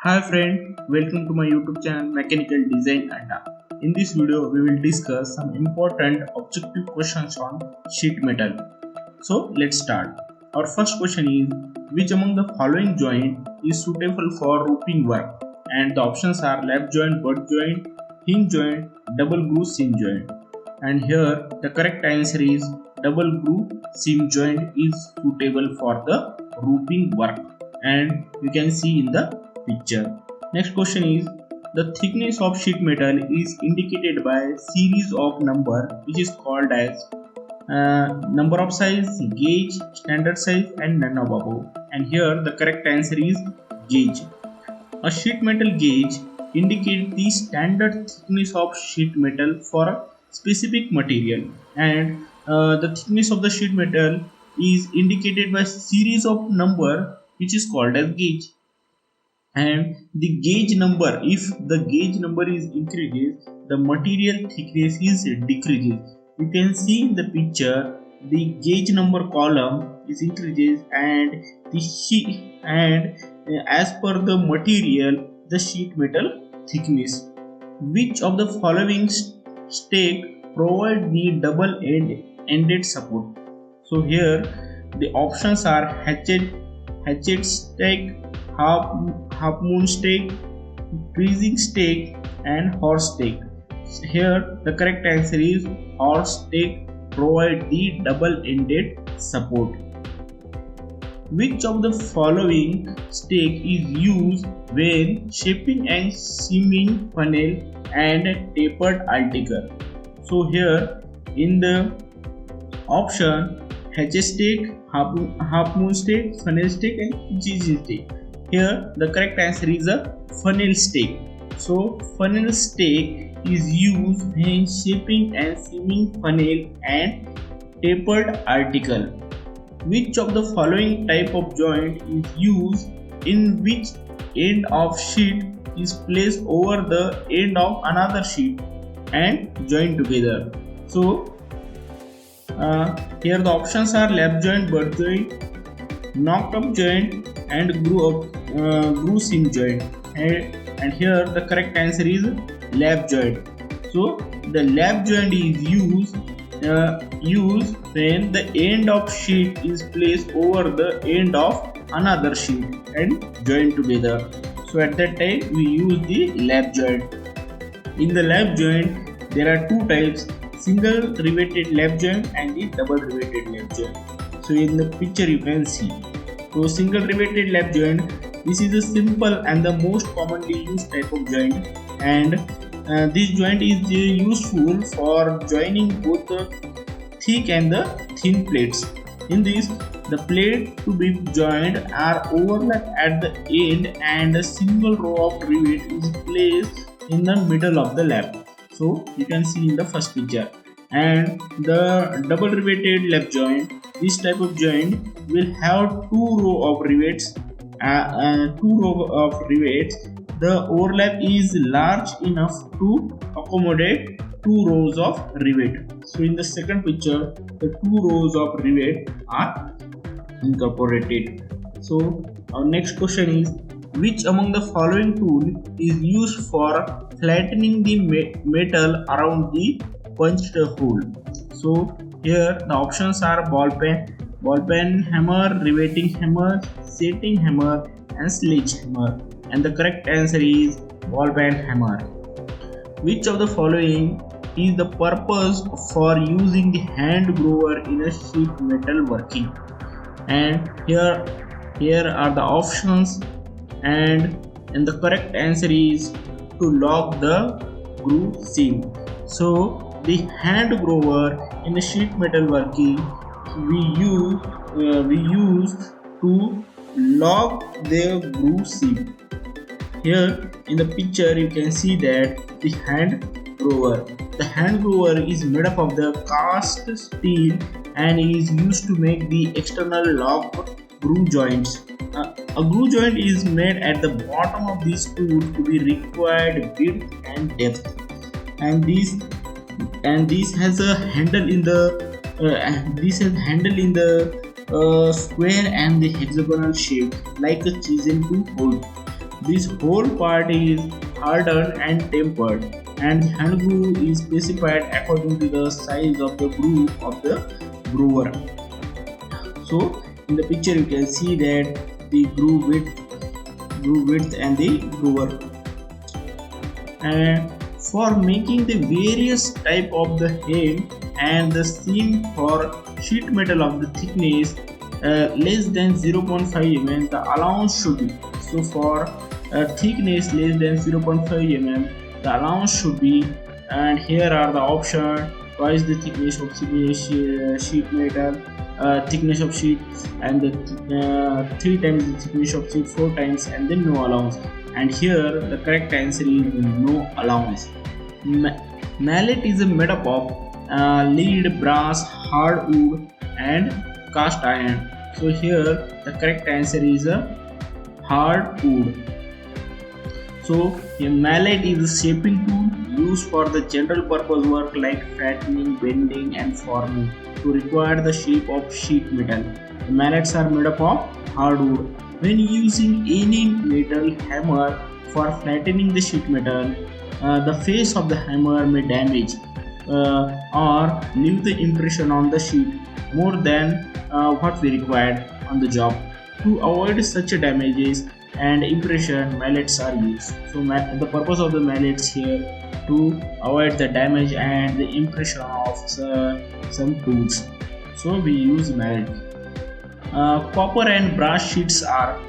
Hi friend, welcome to my YouTube channel Mechanical Design Adda. In this video, we will discuss some important objective questions on sheet metal. So let's start. Our first question is, which among the following joint is suitable for roofing work? And the options are lap joint, butt joint, hinge joint, double groove seam joint. And here the correct answer is double groove seam joint is suitable for the roofing work. And you can see in the picture. Next question is, the thickness of sheet metal is indicated by series of number which is called as number of size, gauge, standard size and none of above. And here the correct answer is gauge. A sheet metal gauge indicates the standard thickness of sheet metal for a specific material, and the thickness of the sheet metal is indicated by series of number which is called as gauge. And the gauge number, if the gauge number is increases, the material thickness is decreases. You can see in the picture the gauge number column is increases and the sheet and as per the material the sheet metal thickness. Which of the following stake provide the double ended support? So here the options are hatchet stake, half moon stake, freezing stake and horse stake. Here the correct answer is horse stake provide the double ended support. Which of the following stake is used when shaping and seaming funnel and tapered article? So here in the option hatchet stake, half moon stake, funnel stake and GG stake. Here the correct answer is a funnel stake. So funnel stake is used when shaping and seaming funnel and tapered article. Which of the following type of joint is used in which end of sheet is placed over the end of another sheet and joined together? So here the options are lap joint, butt joint, knocked up joint and groove seam joint. And here the correct answer is lap joint. So the lap joint is used when the end of sheet is placed over the end of another sheet and joined together. So at that time we use the lap joint. In the lap joint there are two types, single riveted lap joint and the double riveted lap joint. So in the picture you can see. So single riveted lap joint, this is a simple and the most commonly used type of joint, and this joint is useful for joining both the thick and the thin plates. In this, the plate to be joined are overlapped at the end and a single row of rivet is placed in the middle of the lap. So you can see in the first picture. And the double riveted lap joint, this type of joint will have two row of rivets. The overlap is large enough to accommodate two rows of rivet. So in the second picture, the two rows of rivet are incorporated. So our next question is, which among the following tool is used for flattening the metal around the punched hole? So here the options are ball pen hammer, riveting hammer, setting hammer and sledgehammer. And the correct answer is ball pen hammer. Which of the following is the purpose for using the hand grower in a sheet metal working? And here are the options, and the correct answer is to lock the groove seam. So the hand grower in a sheet metal working we use to lock the groove seam. Here in the picture you can see that the hand grower. The hand grower is made up of the cast steel and is used to make the external lock groove joints. A groove joint is made at the bottom of this tool to be required width and depth, and this has a handle in the square and the hexagonal shape like a chisel to hold. This whole part is hardened and tempered, and the hand groove is specified according to the size of the groove of the groover. So in the picture you can see that the groove width and the groover. And for making the various type of the hem and the seam for sheet metal of the thickness less than 0.5 mm, the allowance should be. So for thickness less than 0.5 mm, the allowance should be. And here are the options: twice the thickness of sheet metal, thickness of sheet, and the 3 times the thickness of sheet, 4 times, and then no allowance. And here the correct answer is no allowance. Mallet is made up of lead, brass, hardwood, and cast iron. So here the correct answer is hardwood. So a mallet is a shaping tool used for the general purpose work like flattening, bending, and forming to require the shape of sheet metal. The mallets are made up of hardwood. When using any metal hammer for flattening the sheet metal, the face of the hammer may damage or leave the impression on the sheet more than what we required on the job. To avoid such damages and impression, mallets are used. So the purpose of the mallets here to avoid the damage and the impression of some tools. So we use mallet. Copper and brass sheets are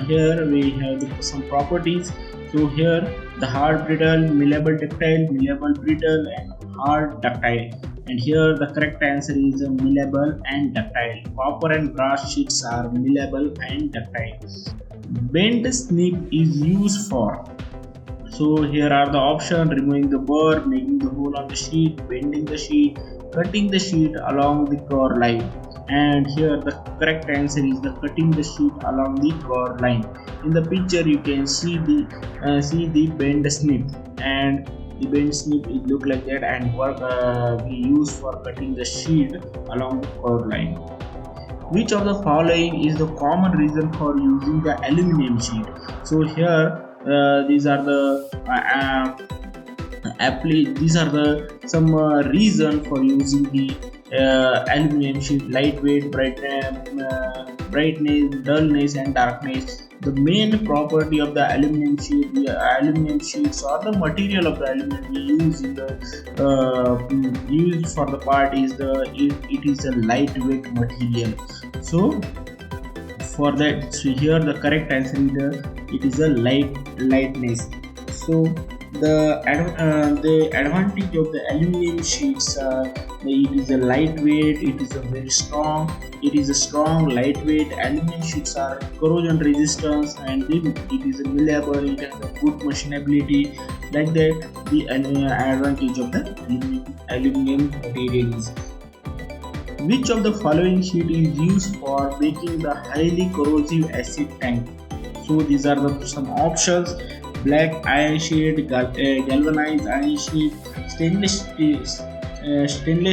here we have some properties. So here the hard, brittle, malleable, ductile, malleable, brittle, and hard, ductile. And here the correct answer is malleable and ductile. Copper and brass sheets are malleable and ductile. Bent snip is used for. So here are the options: removing the burr, making the hole on the sheet, bending the sheet, cutting the sheet along the core line. And here the correct answer is the cutting the sheet along the core line. In the picture you can see the bend snip, and the bend snip it look like that, and work we use for cutting the sheet along the core line. Which of the following is the common reason for using the aluminum sheet? So here these are the some reason for using the aluminum sheet: lightweight, brightness, dullness, and darkness. The main property of the aluminum sheets or the material of the aluminum we use in the used for the part is it is a lightweight material. So for that, so here the correct answer is it is a lightness. So the advantage of the aluminum sheets, it is a lightweight, it is a very strong, it is a strong lightweight. Aluminum sheets are corrosion resistance, and it is a malleable, it has a good machinability. Like that, the advantage of the aluminum material is. Which of the following sheet is used for making the highly corrosive acid tank? So these are some options: black iron sheet, galvanized iron sheet, stainless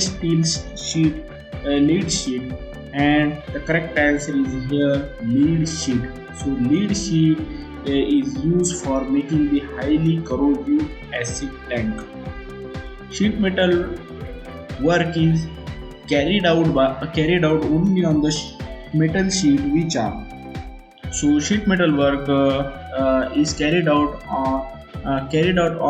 steel sheet, lead sheet. And the correct answer is here lead sheet. So lead sheet is used for making the highly corrosive acid tank. Sheet metal work is carried out only on the metal sheet which are. So sheet metal work is carried out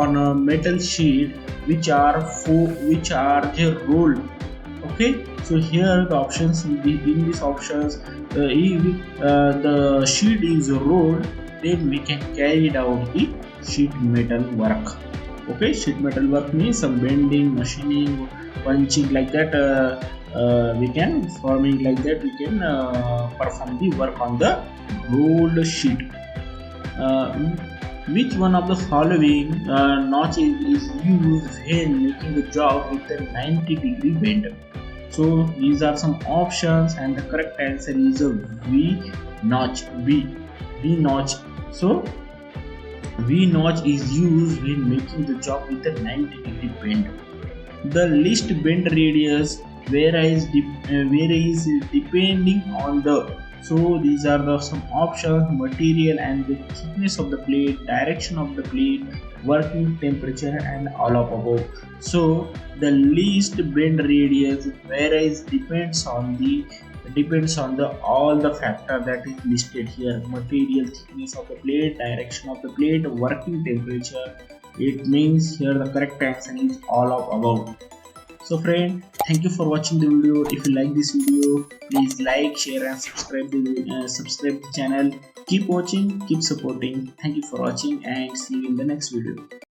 on a metal sheet which are rolled. Okay, so here the options in these options, if the sheet is rolled, then we can carry out the sheet metal work. Okay, sheet metal work means some bending, machining, punching, like that. We can forming, like that we can perform the work on the rolled sheet. Which one of the following notches is used when making the job with a 90-degree bend? So these are some options, and the correct answer is a V notch. V notch. So V notch is used when making the job with a 90-degree bend. The least bend radius varies depending on the. So these are the some options: material and the thickness of the plate, direction of the plate, working temperature, and all of above. So the least bend radius varies depends on the all the factor that is listed here: material, thickness of the plate, direction of the plate, working temperature. It means here the correct answer is all of above. So friend, thank you for watching the video. If you like this video, please like, share and subscribe the channel. Keep watching, keep supporting. Thank you for watching and see you in the next video.